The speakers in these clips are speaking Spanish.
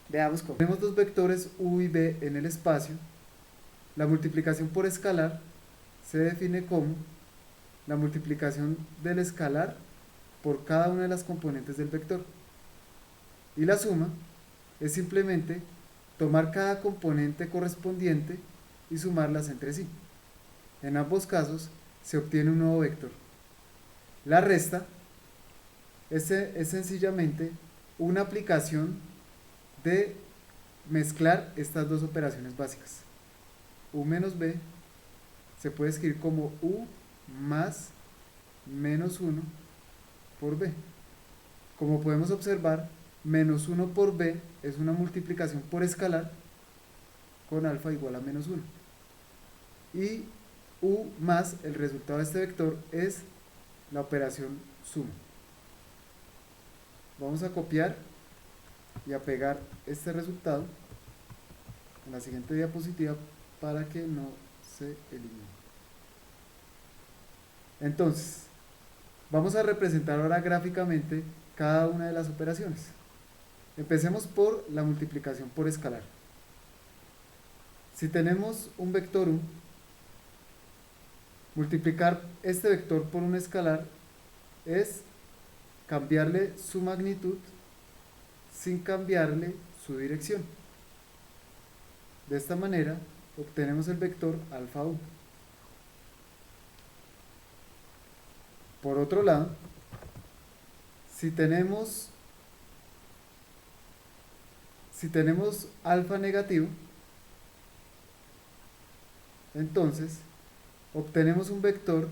Veamos cómo. Tenemos dos vectores u y b en el espacio. La multiplicación por escalar se define como la multiplicación del escalar por cada una de las componentes del vector. Y la suma es simplemente tomar cada componente correspondiente y sumarlas entre sí. En ambos casos se obtiene un nuevo vector. La resta es sencillamente una aplicación de mezclar estas dos operaciones básicas. U menos b se puede escribir como u más menos 1 por b. Como podemos observar, menos 1 por b es una multiplicación por escalar con alfa igual a menos 1. Y u más el resultado de este vector es la operación suma. Vamos a copiar y a pegar este resultado en la siguiente diapositiva para que no se elimine. Entonces, vamos a representar ahora gráficamente cada una de las operaciones. Empecemos por la multiplicación por escalar. Si tenemos un vector u, multiplicar este vector por un escalar es cambiarle su magnitud sin cambiarle su dirección. De esta manera obtenemos el vector alfa u. Por otro lado, si tenemos alfa negativo, entonces obtenemos un vector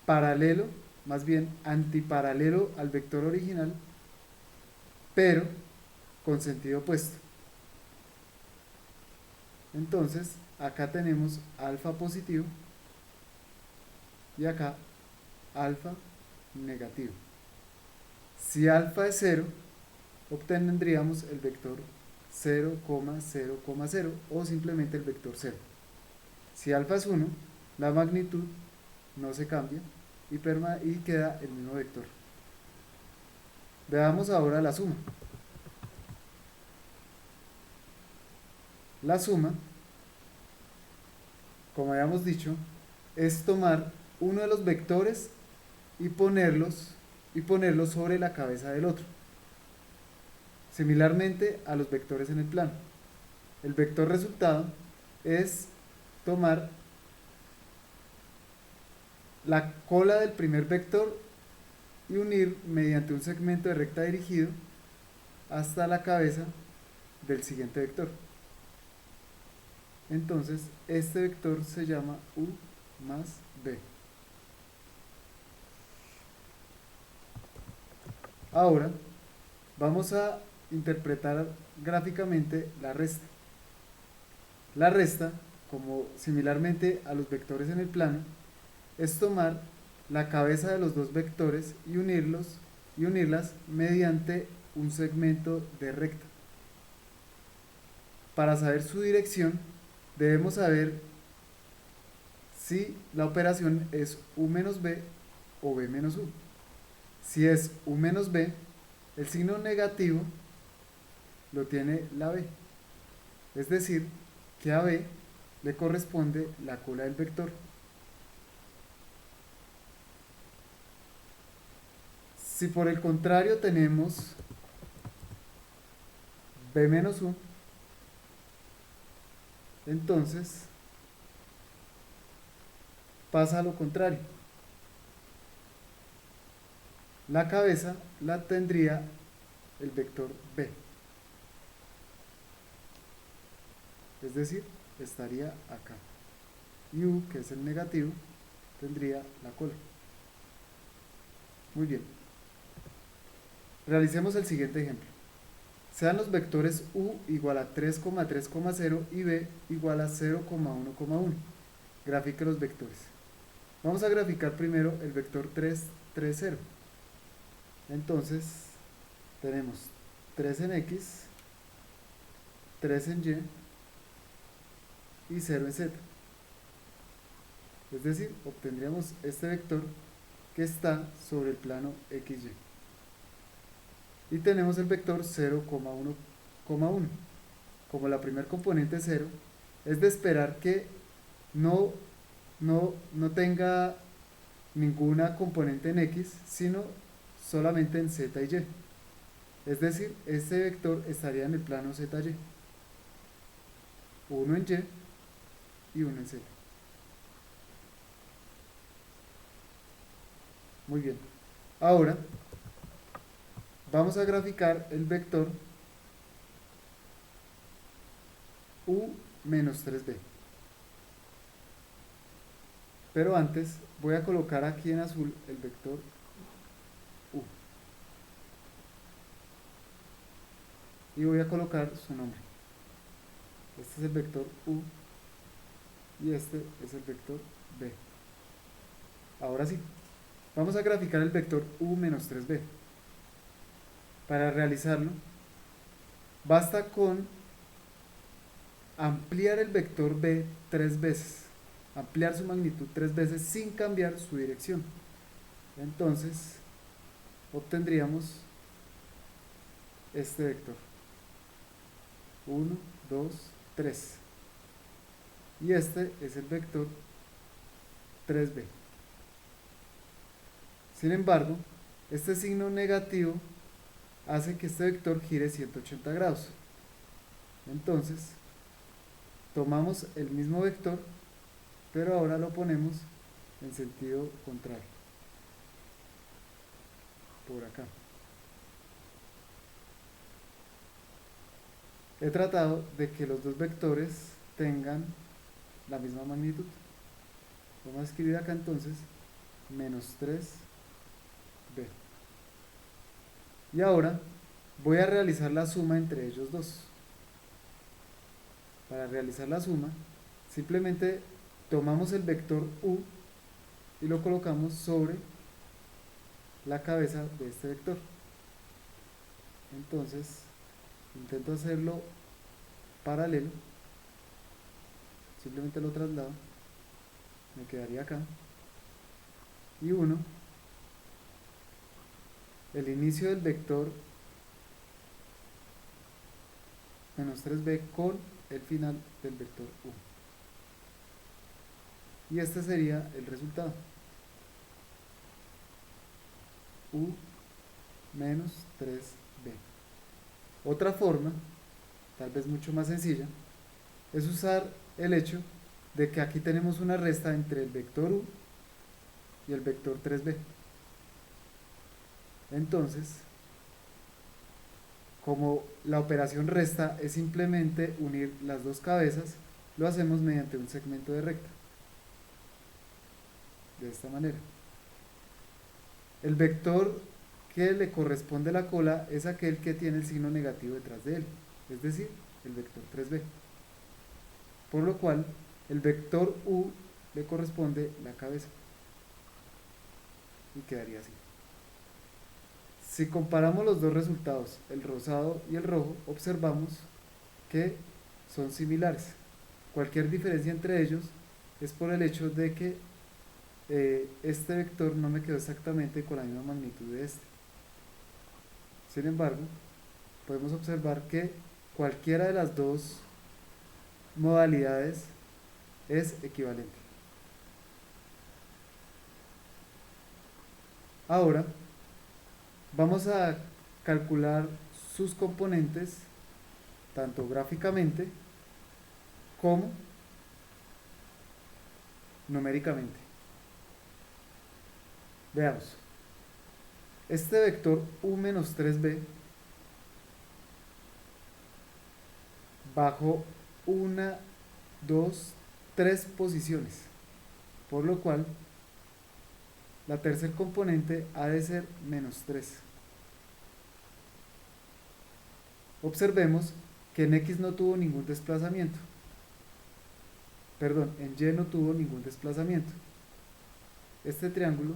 paralelo, más bien antiparalelo al vector original, pero con sentido opuesto. Entonces, acá tenemos alfa positivo y acá alfa negativo. Si alfa es 0, obtendríamos el vector 0,0,0 o simplemente el vector 0. Si alfa es 1, la magnitud no se cambia y queda el mismo vector. Veamos ahora la suma. La suma, como habíamos dicho, es tomar uno de los vectores y ponerlos sobre la cabeza del otro, similarmente a los vectores en el plano. El vector resultado es tomar la cola del primer vector y unir mediante un segmento de recta dirigido hasta la cabeza del siguiente vector. Entonces, este vector se llama u más b. Ahora, vamos a interpretar gráficamente la resta. La resta, como similarmente a los vectores en el plano, es tomar la cabeza de los dos vectores y unirlas mediante un segmento de recta. Para saber su dirección, debemos saber si la operación es u menos b o b menos u. Si es u menos b, el signo negativo lo tiene la b. Es decir, que a b le corresponde la cola del vector. Si por el contrario tenemos b menos u, entonces pasa a lo contrario. La cabeza la tendría el vector b. Es decir, estaría acá. Y u, que es el negativo, tendría la cola. Muy bien. Realicemos el siguiente ejemplo. Sean los vectores u igual a 3,3,0 y b igual a 0,1,1. Grafique los vectores. Vamos a graficar primero el vector 3, 3, 0. Entonces, tenemos 3 en x, 3 en y 0 en z. Es decir, obtendríamos este vector que está sobre el plano xy. Y tenemos el vector 0,1 1. Como la primer componente es 0, es de esperar que no, no tenga ninguna componente en X, sino solamente en Z y Y. Es decir, este vector estaría en el plano ZY. Uno en Y y uno en Z. Muy bien. Ahora vamos a graficar el vector U menos 3B. Pero antes voy a colocar aquí en azul el vector U. Y voy a colocar su nombre. Este es el vector U y este es el vector B. Ahora sí, vamos a graficar el vector U menos 3B. Para realizarlo, basta con ampliar el vector B 3 veces, ampliar su magnitud 3 veces sin cambiar su dirección. Entonces, obtendríamos este vector. 1, 2, 3. Y este es el vector 3B. Sin embargo, este signo negativo hace que este vector gire 180 grados. Entonces, tomamos el mismo vector, pero ahora lo ponemos en sentido contrario. Por acá. He tratado de que los dos vectores tengan la misma magnitud. Vamos a escribir acá entonces menos 3b. Y ahora voy a realizar la suma entre ellos dos. Para realizar la suma, simplemente tomamos el vector u y lo colocamos sobre la cabeza de este vector. Entonces, intento hacerlo paralelo, simplemente lo traslado, me quedaría acá, y 1, el inicio del vector menos 3b con el final del vector u. Y este sería el resultado. U menos 3b. Otra forma, tal vez mucho más sencilla, es usar el hecho de que aquí tenemos una resta entre el vector u y el vector 3b. Entonces, como la operación resta es simplemente unir las dos cabezas, lo hacemos mediante un segmento de recta. De esta manera. El vector que le corresponde a la cola es aquel que tiene el signo negativo detrás de él, es decir, el vector 3b. Por lo cual, el vector u le corresponde la cabeza. Y quedaría así. Si comparamos los dos resultados, el rosado y el rojo, observamos que son similares. Cualquier diferencia entre ellos es por el hecho de que este vector no me quedó exactamente con la misma magnitud de este. Sin embargo, podemos observar que cualquiera de las dos modalidades es equivalente. Ahora vamos a calcular sus componentes tanto gráficamente como numéricamente. Veamos. Este vector u menos 3b bajó 1, 2, 3 posiciones, por lo cual la tercer componente ha de ser menos 3. Observemos que en X no tuvo ningún desplazamiento. Perdón, en Y no tuvo ningún desplazamiento. Este triángulo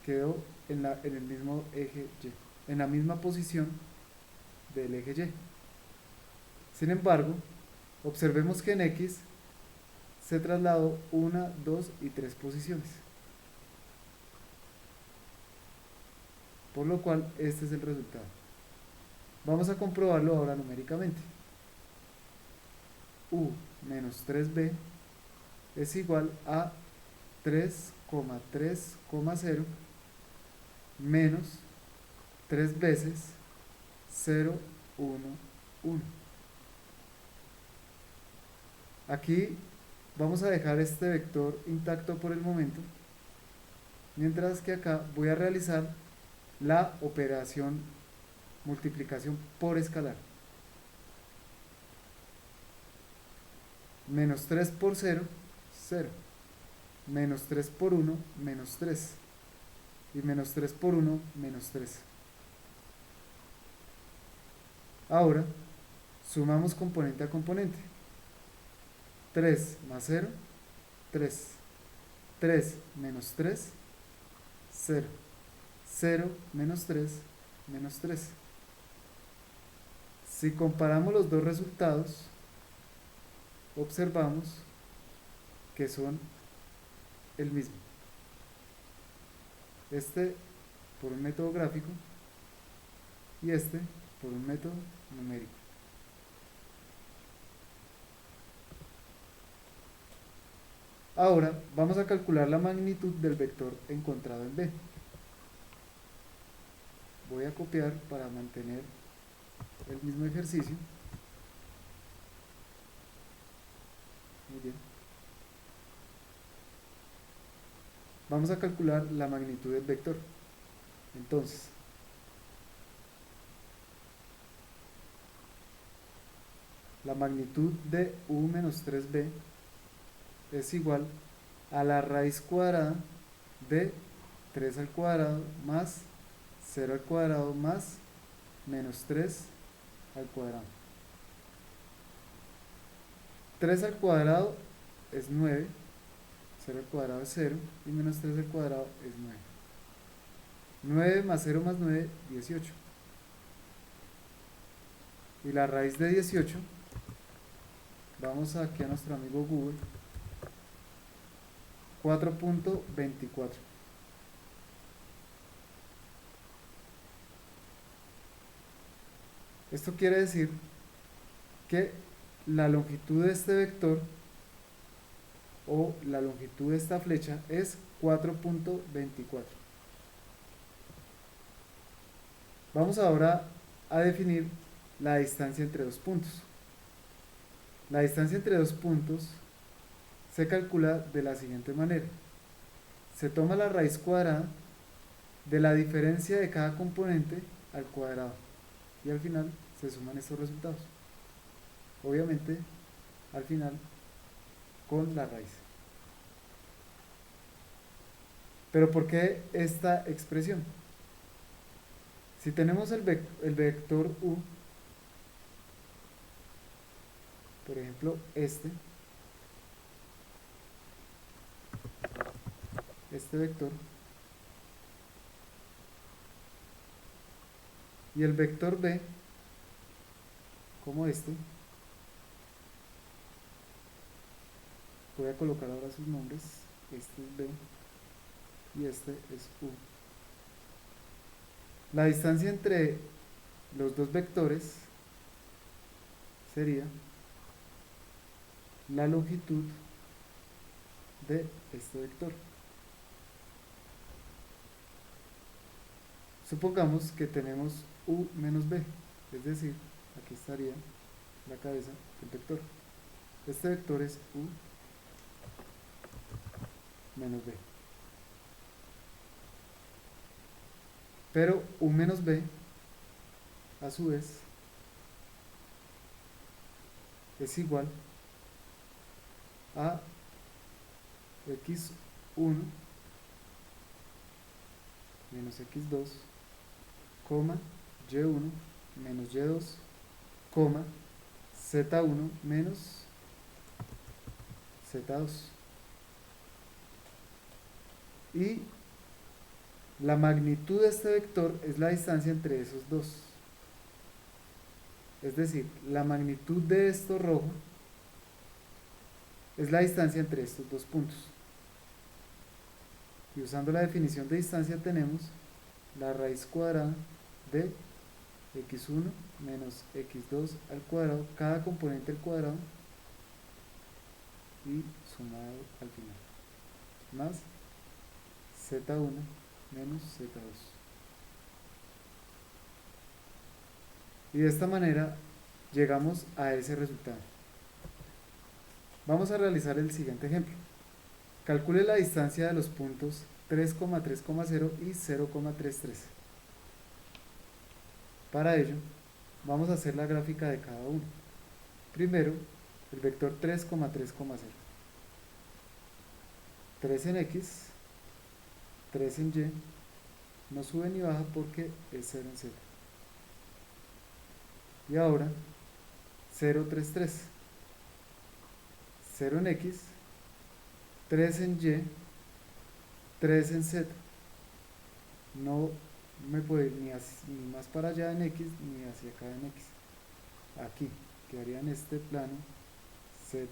quedó en el mismo eje Y, en la misma posición del eje Y. Sin embargo, observemos que en X se trasladó 1, 2 y 3 posiciones. Por lo cual, este es el resultado. Vamos a comprobarlo ahora numéricamente. U menos 3b es igual a 3,3,0 menos 3 veces 0, 1, 1. Aquí vamos a dejar este vector intacto por el momento, mientras que acá voy a realizar la operación multiplicación por escalar. Menos 3 por 0, 0. Menos 3 por 1, menos 3. Y menos 3 por 1, menos 3. Ahora, sumamos componente a componente. 3 más 0, 3. 3 menos 3, 0. 0 menos 3, menos 3. Si comparamos los dos resultados, observamos que son el mismo. Este por un método gráfico y este por un método numérico. Ahora vamos a calcular la magnitud del vector encontrado en B. Voy a copiar para mantener el mismo ejercicio. Muy bien. Vamos a calcular la magnitud del vector. Entonces, la magnitud de u menos 3b es igual a la raíz cuadrada de 3 al cuadrado más 0 al cuadrado más menos 3 al cuadrado. 3 al cuadrado es 9, 0 al cuadrado es 0 y menos 3 al cuadrado es 9. 9 más 0 más 9, 18. Y la raíz de 18, vamos aquí a nuestro amigo Google, 4.24. Esto quiere decir que la longitud de este vector o la longitud de esta flecha es 4.24. Vamos ahora a definir la distancia entre dos puntos. La distancia entre dos puntos se calcula de la siguiente manera. Se toma la raíz cuadrada de la diferencia de cada componente al cuadrado y al final se suman estos resultados. Obviamente, al final, con la raíz. Pero ¿por qué esta expresión? Si tenemos el vector u, por ejemplo, este vector, y el vector b, como este, voy a colocar ahora sus nombres, este es b y este es u. La distancia entre los dos vectores sería la longitud de este vector. Supongamos que tenemos u menos b, es decir, aquí estaría la cabeza del vector. Este vector es u menos b. Pero u menos b, a su vez, es igual a x1 menos x2, y1 menos y2, z1 menos z2. Y la magnitud de este vector es la distancia entre esos dos. Es decir, la magnitud de esto rojo es la distancia entre estos dos puntos. Y usando la definición de distancia tenemos la raíz cuadrada de x1 menos x2 al cuadrado, cada componente al cuadrado y sumado al final, más z1 menos z2. Y de esta manera llegamos a ese resultado. Vamos a realizar el siguiente ejemplo. Calcule la distancia de los puntos 3,3,0 y 0,33. Para ello, vamos a hacer la gráfica de cada uno. Primero, el vector 3,3,0. 3 en x, 3 en y, no sube ni baja porque es 0 en z. Y ahora, 0,33. 0 en x, 3 en y, 3 en z. No me puedo ir ni más para allá en x ni hacia acá en x. Aquí quedaría en este plano ZY.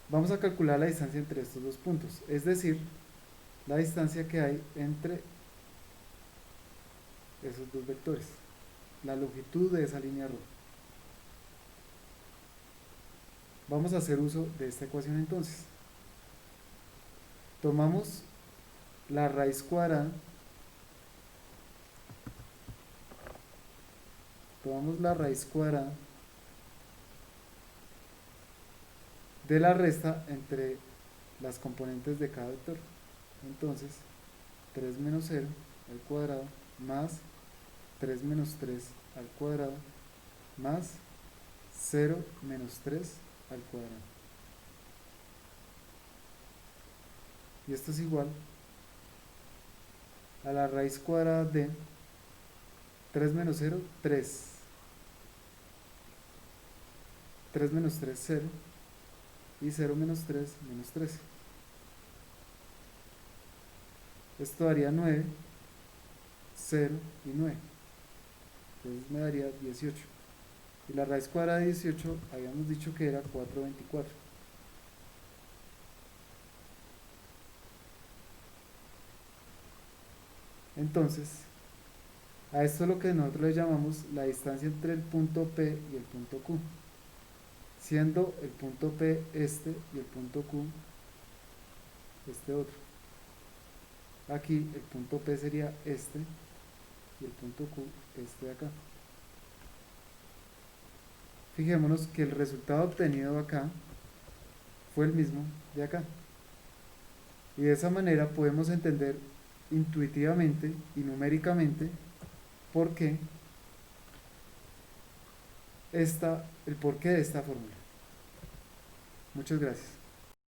Vamos a calcular la distancia entre estos dos puntos, es decir, la distancia que hay entre esos dos vectores, la longitud de esa línea roja. Vamos a hacer uso de esta ecuación entonces. Tomamos la raíz cuadrada, de la resta entre las componentes de cada vector. Entonces, 3 menos 0 al cuadrado más 3 menos 3 al cuadrado más 0 menos 3 al cuadrado. Y esto es igual a la raíz cuadrada de 3 menos 0, 3. 3 menos 3, 0. Y 0 menos 3, menos 13. Esto daría 9, 0 y 9. Entonces me daría 18. Y la raíz cuadrada de 18 habíamos dicho que era 424. Entonces, a esto es lo que nosotros le llamamos la distancia entre el punto P y el punto Q, siendo el punto P este y el punto Q este otro. Aquí el punto P sería este y el punto Q este de acá. Fijémonos que el resultado obtenido acá fue el mismo de acá. Y de esa manera podemos entender intuitivamente y numéricamente por qué el porqué de esta fórmula. Muchas gracias.